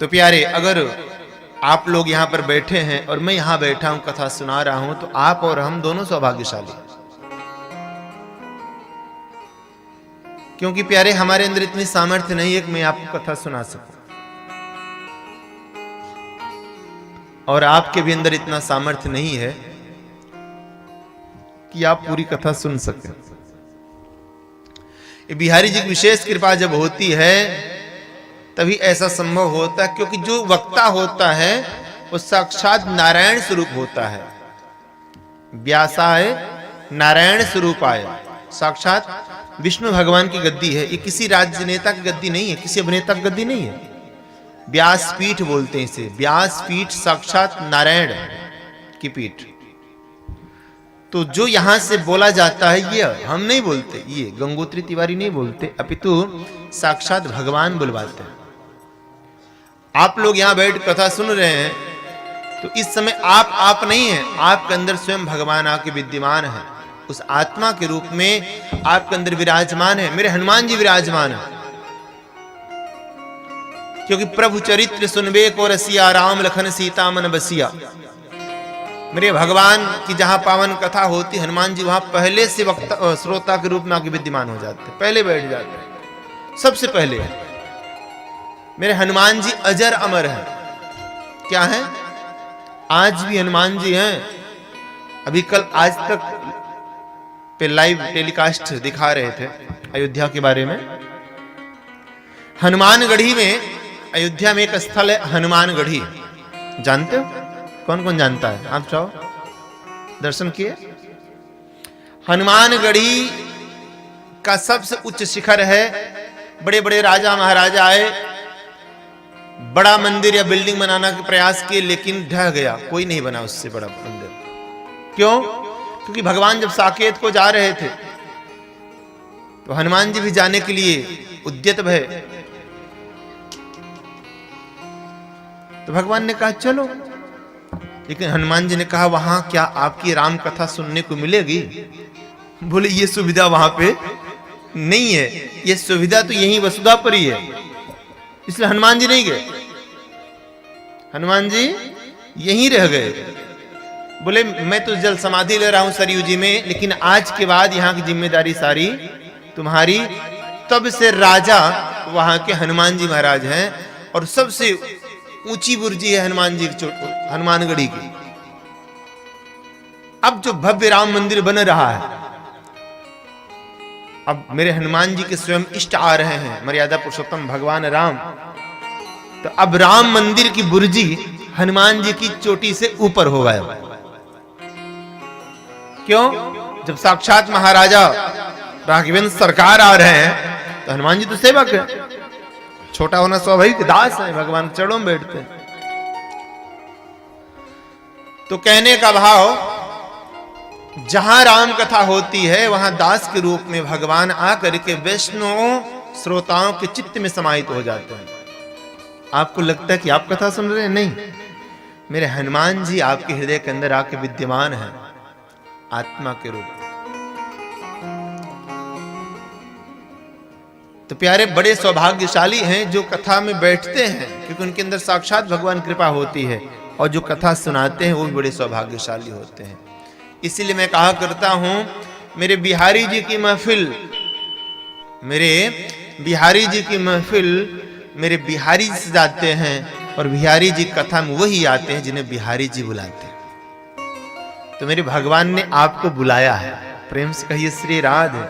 तो प्यारे, अगर आप लोग यहाँ पर बैठे हैं और मैं यहाँ बैठा हूं कथा सुना रहा हूं, तो आप और हम दोनों सौभाग्यशाली, क्योंकि प्यारे हमारे अंदर इतनी सामर्थ्य नहीं है कि मैं आपको कथा सुना सकूं, और आपके भी अंदर इतना सामर्थ्य नहीं है कि आप पूरी कथा सुन सकें। बिहारी जी की विशेष कृपा जब होती है तभी ऐसा संभव होता है, क्योंकि जो वक्ता होता है वो साक्षात नारायण स्वरूप होता है। व्यासाय नारायण स्वरूपाय, साक्षात विष्णु भगवान की गद्दी है। ये किसी राजनेता की गद्दी नहीं है, किसी अभिनेता की गद्दी नहीं है। व्यासपीठ बोलते हैं इसे, व्यासपीठ साक्षात नारायण की पीठ। तो जो यहां से बोला जाता है ये हम नहीं बोलते, ये गंगोत्री तिवारी नहीं बोलते, अपितु साक्षात भगवान बुलवाते हैं। आप लोग यहां बैठ कथा सुन रहे हैं तो इस समय आप नहीं हैं, आपके अंदर स्वयं भगवान आके विद्यमान है, उस आत्मा के रूप में आपके अंदर विराजमान है। मेरे हनुमान जी विराजमान है, क्योंकि प्रभु चरित्र सुनबे को रसिया, राम लखन सीता मन बसिया। मेरे भगवान की जहां पावन कथा होती, हनुमान जी वहां पहले से वक्ता श्रोता के रूप में आके विद्यमान हो जाते, पहले बैठ जाते, सबसे पहले। मेरे हनुमान जी अजर अमर हैं। क्या है? आज भी हनुमान जी हैं। अभी कल आज तक पे लाइव टेलीकास्ट दिखा रहे थे अयोध्या के बारे में। हनुमानगढ़ी में, अयोध्या में एक स्थल है हनुमानगढ़ी, जानते हो? कौन कौन जानता है? आप चाहो दर्शन किए? हनुमानगढ़ी का सबसे उच्च शिखर है। बड़े बड़े राजा महाराजा आए, बड़ा मंदिर या बिल्डिंग बनाना के प्रयास किए, लेकिन ढह गया, कोई नहीं बना उससे बड़ा मंदिर। क्यों? क्योंकि भगवान जब साकेत को जा रहे थे तो हनुमान जी भी जाने के लिए उद्यत भय, तो भगवान ने कहा चलो, लेकिन हनुमान जी ने कहा वहां क्या आपकी राम कथा सुनने को मिलेगी? बोले ये सुविधा वहां पे नहीं है, ये सुविधा तो यहीं वसुधा पर ही है। इसलिए हनुमान जी नहीं गए, हनुमान जी यहीं रह गए। बोले मैं तो जल समाधि ले रहा हूं सरयू जी में, लेकिन आज के बाद यहां की जिम्मेदारी सारी तुम्हारी। तब से राजा वहां के हनुमान जी महाराज हैं, और सबसे ऊंची बुर्जी है हनुमान जी की, हनुमानगढ़ी की। अब जो भव्य राम मंदिर बन रहा है, अब मेरे हनुमान जी के स्वयं इष्ट आ रहे हैं, मर्यादा पुरुषोत्तम भगवान राम। तो अब राम मंदिर की बुर्जी हनुमान जी की चोटी से ऊपर हो गया। क्यों? जब साक्षात महाराजा राघवेंद्र सरकार आ रहे हैं तो हनुमान जी तो सेवक है, छोटा होना स्वाभाविक, दास है, भगवान के चरणों में बैठते हैं। तो कहने का भाव, जहां राम कथा होती है वहां दास के रूप में भगवान आकर के वैष्णव श्रोताओं के चित्त में समाहित हो जाते हैं। आपको लगता है कि आप कथा सुन रहे हैं? नहीं, मेरे हनुमान जी आपके हृदय के अंदर आके विद्यमान हैं आत्मा के रूप में। तो प्यारे, बड़े सौभाग्यशाली हैं जो कथा में बैठते हैं, क्योंकि उनके अंदर साक्षात भगवान कृपा होती है, और जो कथा सुनाते हैं वो भी बड़े सौभाग्यशाली होते हैं। इसीलिए मैं कहा करता हूं, मेरे बिहारी जी की महफिल, मेरे बिहारी जी की महफिल मेरे बिहारी जी से जाते हैं, और बिहारी जी कथा में वही आते हैं जिन्हें बिहारी जी बुलाते हैं। तो मेरे भगवान ने आपको बुलाया है, प्रेम से कहिए श्री राधे।